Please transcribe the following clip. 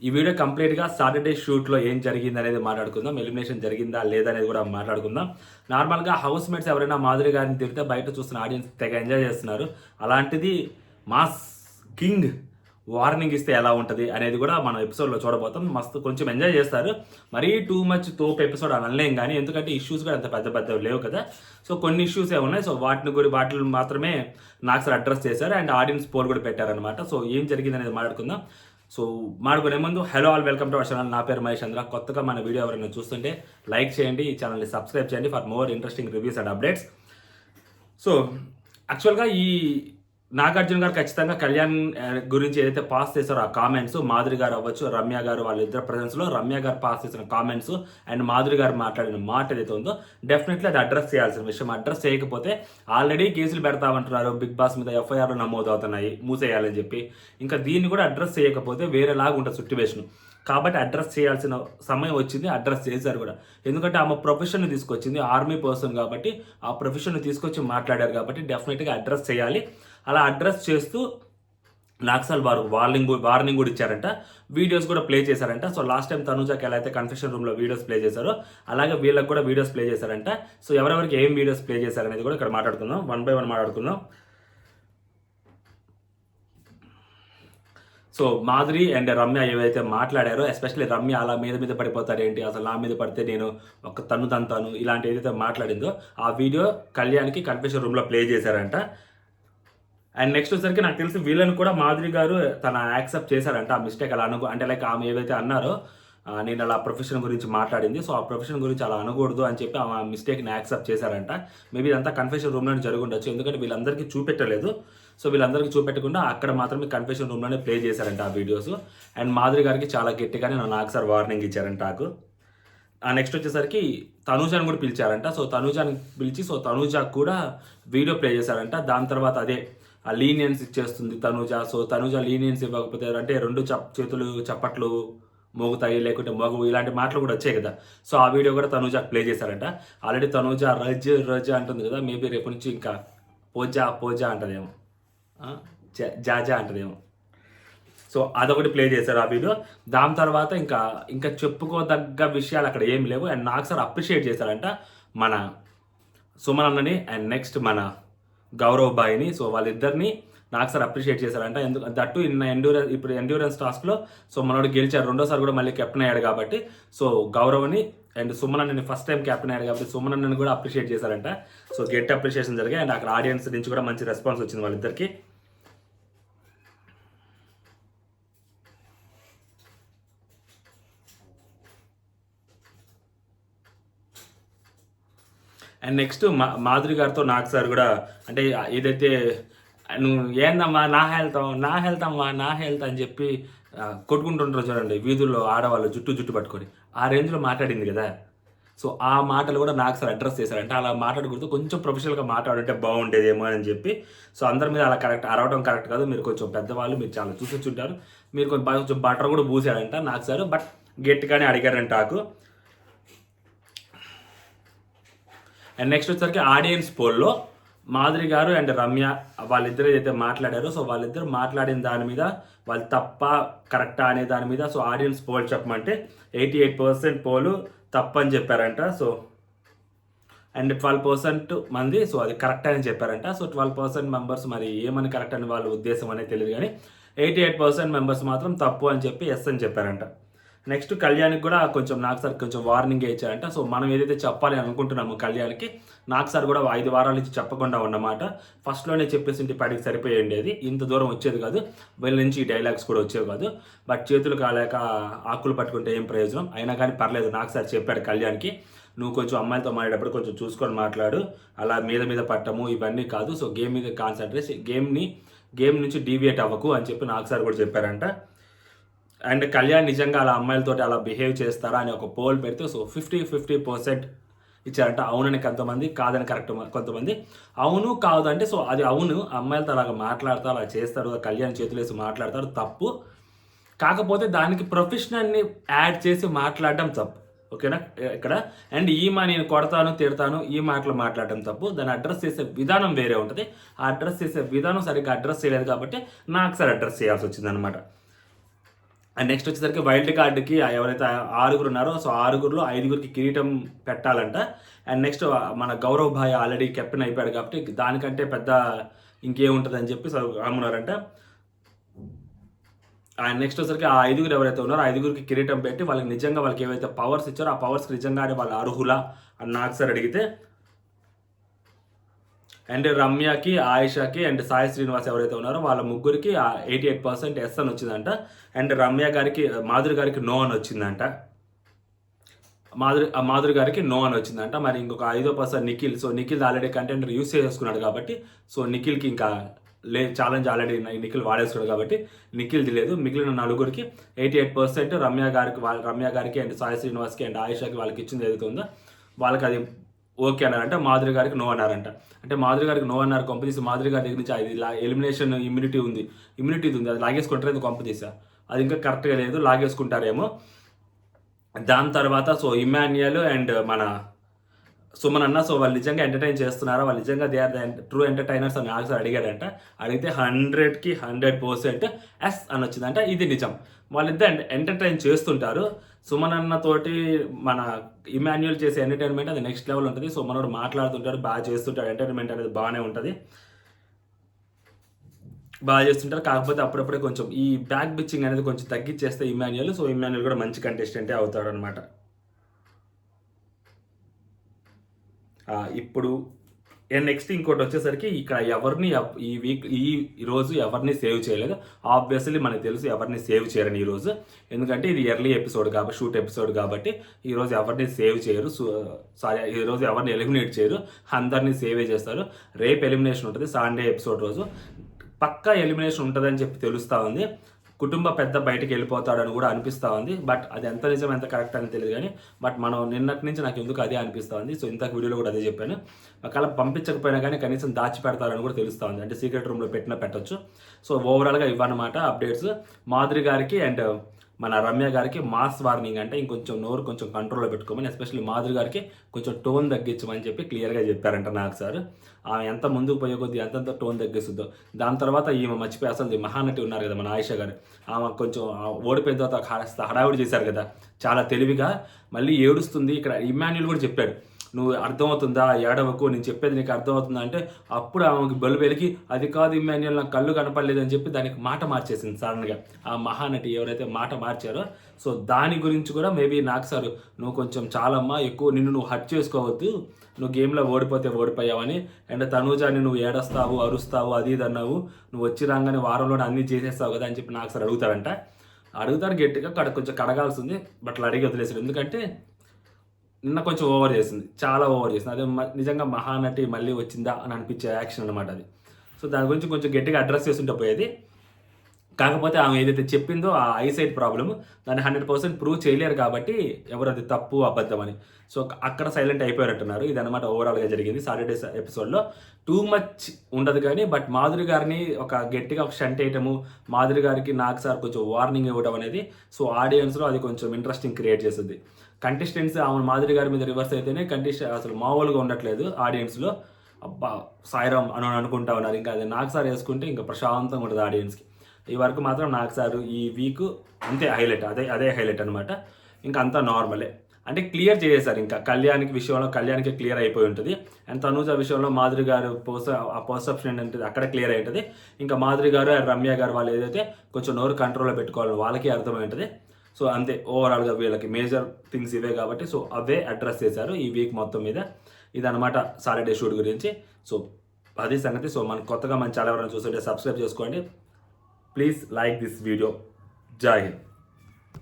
ఈ వీడియో కంప్లీట్గా సాటర్డే షూట్లో ఏం జరిగింది అనేది మాట్లాడుకుందాం. ఎలిమినేషన్ జరిగిందా లేదా అనేది కూడా మాట్లాడుకుందాం. నార్మల్గా హౌస్ మేట్స్ ఎవరైనా మాధురి గారిని తిరిగితే బయట చూస్తున్న ఆడియన్స్ తెగ ఎంజాయ్ చేస్తున్నారు. అలాంటిది మాస్ కింగ్ వార్నింగ్ ఇస్తే ఎలా ఉంటుంది అనేది కూడా మనం ఎపిసోడ్లో చూడబోతాం. మస్తు కొంచెం ఎంజాయ్ చేస్తారు. మరీ టూ మచ్ తోపు ఎపిసోడ్ అనలేం కానీ, ఎందుకంటే ఇష్యూస్ కూడా అంత పెద్ద పెద్దవి లేవు కదా. సో కొన్ని ఇష్యూస్ ఉన్నాయి. సో వాటిని మాత్రమే నాకు సార్ అడ్రస్ చేశారు. అండ్ ఆడియన్స్ పోల్ కూడా పెట్టారనమాట. సో ఏం జరిగింది అనేది మాట్లాడుకుందాం. సో మాట్లాడుకునే ముందు hello all, welcome to our channel. నా పేరు మహేష్ చంద్ర. కొత్తగా మన వీడియో ఎవరైనా చూస్తుంటే లైక్ చేయండి, ఈ ఛానల్ని సబ్స్క్రైబ్ చేయండి for more interesting reviews and updates. So యాక్చువల్గా ఈ నాగార్జున గారు ఖచ్చితంగా కళ్యాణ్ గురించి ఏదైతే పాస్ చేశారో ఆ కామెంట్స్, మాధురి గారు అవ్వచ్చు, రమ్య గారు వాళ్ళిద్దరు ప్రజెన్స్లో రమ్య గారు పాస్ చేసిన కామెంట్స్ అండ్ మాధురి గారు మాట్లాడిన మాట ఏదైతే ఉందో డెఫినెట్లీ అది అడ్రస్ చేయాల్సిన విషయం. అడ్రస్ చేయకపోతే ఆల్రెడీ కేసులు పెడతామంటున్నారు, బిగ్ బాస్ మీద ఎఫ్ఐఆర్లు నమోదు అవుతున్నాయి మూసేయాలని చెప్పి. ఇంకా దీన్ని కూడా అడ్రస్ చేయకపోతే వేరేలాగా ఉంటుంది సిట్యువేషన్. కాబట్టి అడ్రస్ చేయాల్సిన సమయం వచ్చింది, అడ్రస్ చేశారు కూడా. ఎందుకంటే ఆమె ప్రొఫెషన్ని తీసుకొచ్చింది, ఆర్మీ పర్సన్ కాబట్టి ఆ ప్రొఫెషన్ని తీసుకొచ్చి మాట్లాడారు కాబట్టి డెఫినెట్గా అడ్రస్ చేయాలి. అలా అడ్రస్ చేస్తూ నాక్సల్ వారు వార్నింగ్ కూడా ఇచ్చారంట, వీడియోస్ కూడా ప్లే చేశారంట. సో లాస్ట్ టైం తనుజాకి ఎలా అయితే కన్ఫెషన్ రూమ్లో వీడియోస్ ప్లే చేశారో అలాగే వీళ్ళకి కూడా వీడియోస్ ప్లే చేశారంట. సో ఎవరెవరికి ఏం వీడియోస్ ప్లే చేశారనేది కూడా ఇక్కడ మాట్లాడుకుందాం, 1 by 1 మాట్లాడుకుందాం. సో మాధురి అండ్ రమ్య ఏవైతే మాట్లాడారో, ఎస్పెషల్లీ రమ్య అలా మీద పడిపోతారేంటి, అసలు నా మీద పడితే నేను ఒక తన్ను తంతాను, ఇలాంటి ఏదైతే మాట్లాడిందో ఆ వీడియో కళ్యాణ్కి కన్ఫెషన్ రూమ్లో ప్లే చేశారంట. అండ్ నెక్స్ట్ వచ్చేసరికి నాకు తెలిసి వీళ్ళని కూడా మాధురి గారు తన యాక్సెప్ట్ చేశారంట ఆ మిస్టేక్. అలా అంటే లైక్ ఆమె ఏవైతే అన్నారో నేను అలా ప్రొఫెషన్ గురించి మాట్లాడింది, సో ఆ ప్రొఫెషన్ గురించి అలా అనకూడదు అని చెప్పి ఆ మిస్టేక్ని యాక్సెప్ట్ చేశారంట. మేబీ ఇదంతా కన్ఫెషన్ రూమ్లోనే జరుగుండొచ్చు, ఎందుకంటే వీళ్ళందరికీ చూపెట్టలేదు. సో వీళ్ళందరికీ చూపెట్టకుండా అక్కడ మాత్రమే కన్ఫెషన్ రూమ్లోనే ప్లే చేశారంట ఆ వీడియోస్. అండ్ మాధురి గారికి చాలా గట్టిగానే నాకు సార్ వార్నింగ్ ఇచ్చారంట నాకు. నెక్స్ట్ వచ్చేసరికి తనూజాని కూడా పిలిచారంట. సో తనూజాని పిలిచి సో తనూజాకు కూడా వీడియో ప్లే చేశారంట. దాని తర్వాత అదే ఆ లీనియన్స్ ఇచ్చేస్తుంది తనూజ. సో తనూజ లీనియన్స్ ఇవ్వకపోతే అంటే రెండు చేతులు చప్పట్లు మోగుతాయి, లేకుంటే మోగవు, ఇలాంటి మాటలు కూడా వచ్చాయి కదా. సో ఆ వీడియో కూడా తనూజాకు ప్లే చేశారంట. ఆల్రెడీ తనూజ రజ్ అంటుంది కదా, మేబీ రేపు నుంచి ఇంకా పోజా అంటదేమో, జాజా అంటదేమో. సో అదొకటి ప్లే చేశారు ఆ వీడియో. దాని తర్వాత ఇంకా చెప్పుకోదగ్గ విషయాలు అక్కడ ఏమి లేవు. అండ్ నాకు సార్ అప్రిషియేట్ చేశారంట మన సుమన్ అన్నని అండ్ నెక్స్ట్ మన గౌరవ్ బాయ్ని. సో వాళ్ళిద్దరిని నాకు సార్ అప్రిషియేట్ చేశారంట. ఎందుకు దట్టు ఇప్పుడు ఎండ్యూరెన్స్ టాస్క్లో సో మనోడు గెలిచారు, రెండోసారి కూడా మళ్ళీ కెప్టెన్ అయ్యాడు కాబట్టి. సో గౌరవ్ని అండ్ సుమన్ అన్నని ఫస్ట్ టైం కెప్టెన్ అయ్యాడు కాబట్టి సుమన్ అన్నని కూడా అప్రిషియేట్ చేశారంట. సో గెట్ అప్రిషియేషన్ జరిగాయి. అండ్ అక్కడ ఆడియన్స్ నుంచి కూడా మంచి రెస్పాన్స్ వచ్చింది వాళ్ళిద్దరికి. అండ్ నెక్స్ట్ మాధురి గారితో నాకు సార్ కూడా అంటే ఏదైతే నువ్వు ఏందమ్మా నా హెల్త్ అని చెప్పి కొట్టుకుంటుంటారు చూడండి వీధుల్లో ఆడవాళ్ళు జుట్టు పట్టుకొని, ఆ రేంజ్లో మాట్లాడింది కదా. సో ఆ మాటలు కూడా నాకు సార్ అడ్రస్ చేశారంటే అలా మాట్లాడకూడదు, కొంచెం ప్రొఫెషనల్గా మాట్లాడుంటే బాగుండేదేమో అని చెప్పి. సో అందరి మీద అలా అరవడం కరెక్ట్ కాదు, మీరు కొంచెం పెద్దవాళ్ళు, మీరు చాలా చూసొచ్చుంటారు, మీరు కొంచెం బటర్ కూడా పూసాడంట నాకు సార్. బట్ గట్టిగానే అడిగారంట నాకు. అండ్ నెక్స్ట్ వచ్చేసరికి ఆడియన్స్ పోల్లో మాధురి గారు అండ్ రమ్య వాళ్ళిద్దరు ఏదైతే మాట్లాడారో సో వాళ్ళిద్దరు మాట్లాడిన దాని మీద వాళ్ళు తప్ప కరెక్టా అనే దాని మీద సో ఆడియన్స్ పోల్ చెప్పమంటే 88% పోలు తప్పని చెప్పారంట. సో అండ్ 12% మంది సో అది కరెక్ట్ అని చెప్పారంట. సో 12% మెంబర్స్ మరి ఏమని కరెక్ట్ అని వాళ్ళ ఉద్దేశం అనేది తెలియదు కానీ 88% మెంబర్స్ మాత్రం తప్పు అని చెప్పి ఎస్ అని చెప్పారంట. నెక్స్ట్ కళ్యాణ్కి కూడా నాకు సార్ కొంచెం వార్నింగ్ ఇచ్చారంట. సో మనం ఏదైతే చెప్పాలి అనుకుంటున్నామో కళ్యాణ్కి నాకు సార్ కూడా 5 వారాల నుంచి చెప్పకుండా ఉన్నమాట. ఫస్ట్లోనే చెప్పేసి పాటికి సరిపోయేది, అది ఇంత దూరం వచ్చేది కాదు, వీళ్ళ నుంచి ఈ డైలాగ్స్ కూడా వచ్చేవి కాదు. బట్ చేతులు కాలేక ఆకులు పట్టుకుంటే ఏం ప్రయోజనం, అయినా కానీ పర్లేదు నాకు సార్ చెప్పాడు కళ్యాణ్కి, నువ్వు కొంచెం అమ్మాయిలతో మాట్లాడేటప్పుడు కొంచెం చూసుకొని మాట్లాడు, అలా మీద పట్టము ఇవన్నీ కాదు, సో గేమ్ మీద కాన్సన్ట్రేట్, గేమ్ నుంచి డీవియేట్ అవ్వకు అని చెప్పి నాకు సార్ కూడా చెప్పారంట. అండ్ కళ్యాణ్ నిజంగా అలా అమ్మాయిలతో అలా బిహేవ్ చేస్తారా అని ఒక పోల్ పెడితే సో 50% ఇచ్చారంట. అవునని కొంతమంది, కాదని కరెక్ట్ కొంతమంది. అవును కాదు అంటే సో అది అవును, అమ్మాయిలతో అలాగ మాట్లాడతారు, అలా చేస్తారు, కళ్యాణ్ చేతులేసి మాట్లాడతారు, తప్పు. కాకపోతే దానికి ప్రొఫెషనల్ని యాడ్ చేసి మాట్లాడడం తప్పు, ఓకేనా ఇక్కడ. అండ్ నేను కొడతాను తిడతాను ఈ మాటలు మాట్లాడడం తప్పు. దాన్ని అడ్రస్ చేసే విధానం వేరే ఉంటుంది. ఆ అడ్రస్ చేసే విధానం సరిగ్గా అడ్రస్ చేయలేదు కాబట్టి నాకు సార్ అడ్రస్ చేయాల్సి వచ్చింది అనమాట. అండ్ నెక్స్ట్ వచ్చేసరికి వైల్డ్ కార్డ్కి ఎవరైతే 6 ఉన్నారో సో 6లో 5 కిరీటం పెట్టాలంట. అండ్ నెక్స్ట్ మన గౌరవ్ భాయ్ ఆల్రెడీ కెప్టెన్ అయిపోయాడు కాబట్టి దానికంటే పెద్ద ఇంకేముంటుంది అని చెప్పి అమ్మున్నారంట. అండ్ నెక్స్ట్ వచ్చేసరికి ఆ 5 ఎవరైతే ఉన్నారో 5 కిరీటం పెట్టి వాళ్ళకి నిజంగా వాళ్ళకి ఏవైతే పవర్స్ ఇచ్చారో ఆ పవర్స్కి నిజంగానే వాళ్ళు అర్హులా అని నాకు సార్ అడిగితే, అండ్ రమ్యకి, ఆయిషాకి అండ్ సాయి శ్రీనివాస్ ఎవరైతే ఉన్నారో వాళ్ళ ముగ్గురికి 88% ఎస్ అని వచ్చిందంట. అండ్ రమ్య గారికి, మాధురి గారికి నో అని వచ్చిందంట. మాధురి గారికి నో అని వచ్చిందంట. మరి ఇంకొక 5% Nikhil. So Nikhil already content use చేసుకున్నాడు కాబట్టి సో నిఖిల్కి ఇంకా ఛాలెంజ్ ఆల్రెడీ నిఖిల్ వాడేసుకున్నాడు కాబట్టి నిఖిల్ది లేదు. మిగిలిన 4కి 88% రమ్య గారికి అండ్ సాయి శ్రీనివాస్కి అండ్ ఆయిషాకి వాళ్ళకి ఇచ్చింది ఏదైతే ఉందో వాళ్ళకి అది ఓకే అన్నారంట. మాధురి గారికి నో అన్నారంట. అంటే మాధురి గారికి నో అన్నారు. కొంపదీసి మాధురి గారి దగ్గర నుంచి అది ఎలిమినేషన్ ఇమ్యూనిటీ ఉంది అది లాగేసుకుంటారు. కొంపదీసా అది ఇంకా కరెక్ట్గా లేదు, లాగేసుకుంటారేమో. దాని తర్వాత సో ఇమాన్యుయల్ అండ్ మన సుమన్ అన్న సో వాళ్ళు నిజంగా ఎంటర్టైన్ చేస్తున్నారా, వాళ్ళు నిజంగా they are the true entertainers అని ఆన్సర్ అడిగాడంట. అడిగితే 100కి 100% ఎస్ అని వచ్చిందంట. ఇది నిజం, వాళ్ళిద్దరు ఎంటర్టైన్ చేస్తుంటారు. సుమన్ అన్న తోటి మన ఇమాన్యుయల్ చేసే ఎంటర్టైన్మెంట్ అది నెక్స్ట్ లెవెల్ ఉంటుంది. సో మనోడు మాట్లాడుతుంటాడు, బాగా చేస్తుంటాడు, ఎంటర్టైన్మెంట్ అనేది బాగానే ఉంటుంది, బాగా చేస్తుంటారు. కాకపోతే అప్పుడప్పుడే కొంచెం ఈ బ్యాక్ బిచ్చింగ్ అనేది కొంచెం తగ్గించేస్తే ఇమాన్యుయల్, సో ఇమాన్యుయల్ కూడా మంచి కంటెస్టెంటే అవుతాడు అనమాట. ఇప్పుడు నెక్స్ట్ ఇంకోటి వచ్చేసరికి ఇక్కడ ఎవరిని ఈ రోజు ఎవరిని సేవ్ చేయలేదు. ఆబ్వియస్లీ మనకు తెలుసు ఎవరిని సేవ్ చేయరని ఈరోజు, ఎందుకంటే ఇది ఎర్లీ ఎపిసోడ్ కాబట్టి, షూట్ ఎపిసోడ్ కాబట్టి ఈరోజు ఎవరిని సేవ్ చేయరు. ఈరోజు ఎవరిని ఎలిమినేట్ చేయరు, అందరినీ సేవే చేస్తారు. రేపు ఎలిమినేషన్ ఉంటుంది, సండే ఎపిసోడ్ రోజు పక్కా ఎలిమినేషన్ ఉంటుందని చెప్పి తెలుస్తూ ఉంది. కుటుంబ పెద్ద బయటికి వెళ్ళిపోతాడని కూడా అనిపిస్తూ ఉంది. బట్ అది ఎంత నిజం ఎంత కరెక్ట్ అని తెలియదు కానీ బట్ మనం నిన్నటి నుంచి నాకు ఎందుకు అదే అనిపిస్తూ ఉంది. సో ఇంతకు వీడియోలో కూడా అదే చెప్పాను. ఒకవేళ పంపించకపోయినా కానీ కనీసం దాచి పెడతారని కూడా తెలుస్తూ ఉంది, అంటే సీక్రెట్ రూమ్లో పెట్టచ్చు. సో ఓవరాల్గా ఇవ్వనమాట అప్డేట్స్. మాధురి గారికి అండ్ మన రమ్య గారికి మాస్ వార్నింగ్, అంటే ఇంకొంచెం నోరు కొంచెం కంట్రోల్లో పెట్టుకోమని, ఎస్పెషల్లీ మాధురి గారికి కొంచెం టోన్ తగ్గించమని చెప్పి క్లియర్గా చెప్పారంట నాకు సార్. ఆమె ఎంత ముందుకు పోయే కొద్దీ ఎంతెంత టోన్ తగ్గిస్తుందో. దాని తర్వాత ఈమె మర్చిపోయి అసలు మహానటి ఉన్నారు కదా మన ఆయిషా గారు, ఆమె కొంచెం ఓడిపోయిన తర్వాత హడావుడి చేశారు కదా చాలా తెలివిగా, మళ్ళీ ఏడుస్తుంది. ఇక్కడ ఇమాన్యుయల్ కూడా చెప్పాడు, నువ్వు అర్థమవుతుందా, ఏడవకు, నేను చెప్పేది నీకు అర్థమవుతుందా అంటే అప్పుడు ఆమెకి బలు వెలికి అది కాదు ఇమాన్యుయల్ నాకు కళ్ళు కనపడలేదని చెప్పి దానికి మాట మార్చేసింది సడన్గా ఆ మహానటి ఎవరైతే మాట మార్చారో. సో దాని గురించి కూడా మేబీ నాకు సార్ నువ్వు కొంచెం చాలమ్మా ఎక్కువ నువ్వు హర్ట్ చేసుకోవద్దు, నువ్వు గేమ్లో ఓడిపోతే ఓడిపోయావని, అండ్ తనూజాని నువ్వు ఏడస్తావు అరుస్తావు అది ఇది అన్నావు, నువ్వు వచ్చి రాగానే వారంలోనే అన్నీ చేసేస్తావు కదా అని చెప్పి నాకు సార్ అడుగుతాడు గట్టిగా కొంచెం కడగాల్సి ఉంది. బట్ అడిగి వదిలేసాడు, ఎందుకంటే నిన్న కొంచెం ఓవర్ చేసింది, చాలా ఓవర్ చేసింది. అదే నిజంగా మహానటి మళ్ళీ వచ్చిందా అని అనిపించే యాక్షన్ అనమాట అది. సో దాని గురించి కొంచెం గట్టిగా అడ్రస్ చేస్తుంటే పోయేది. కాకపోతే ఆమె ఏదైతే చెప్పిందో ఆ ఐసైట్ ప్రాబ్లమ్ దాన్ని 100% ప్రూవ్ చేయలేరు కాబట్టి ఎవరు అది తప్పు అబద్ధం అని సో అక్కడ సైలెంట్ అయిపోయారంటున్నారు. ఇది అనమాట ఓవరాల్గా జరిగింది సాటర్డే ఎపిసోడ్లో. టూ మచ్ ఉండదు కానీ బట్ మాధురి గారిని ఒక గట్టిగా ఒక షంట్ వేయటము, మాధురి గారికి నాకు సార్ కొంచెం వార్నింగ్ ఇవ్వడం అనేది సో ఆడియన్స్లో అది కొంచెం ఇంట్రెస్టింగ్ క్రియేట్ చేస్తుంది. కంటెస్టెంట్స్ ఆమె మాధురి గారి మీద రివర్స్ అయితేనే కంటెస్టెంట్ అసలు మామూలుగా ఉండట్లేదు ఆడియన్స్లో. అబ్బా సాయిరామ్ అని అనుకుంటా ఉన్నారు. ఇంకా అది నాకు సార్ వేసుకుంటే ఇంకా ప్రశాంతంగా ఉంటుంది ఆడియన్స్కి. ఈ వరకు మాత్రం నాకు సార్ ఈ వీక్ అంతే హైలైట్, అదే హైలైట్ అనమాట. ఇంకా అంతా నార్మలే, అంటే క్లియర్ చేసేసారు. ఇంకా కళ్యాణ్కి క్లియర్ అయిపోయి ఉంటుంది. అండ్ తనూజ విషయంలో మాధురి గారు ఆ పర్సెప్షన్ ఏంటంటే అక్కడ క్లియర్ అయి ఉంటుంది. ఇంకా మాధురి గారు రమ్య గారు వాళ్ళు ఏదైతే కొంచెం నోరు కంట్రోల్లో పెట్టుకోవాలని వాళ్ళకి అర్థమై ఉంటుంది. సో అంతే ఓవరాల్గా వీళ్ళకి మేజర్ థింగ్స్ ఇవే కాబట్టి సో అవే అడ్రస్ చేశారు ఈ వీక్ మొత్తం మీద. ఇదనమాట సాటర్డే షూట్ గురించి. సో అది సంగతి. సో మన కొత్తగా మన ఛానల్ ఎవరైనా చూస్తుంటే సబ్స్క్రైబ్ చేసుకోండి. Please like this video. జై హింద్.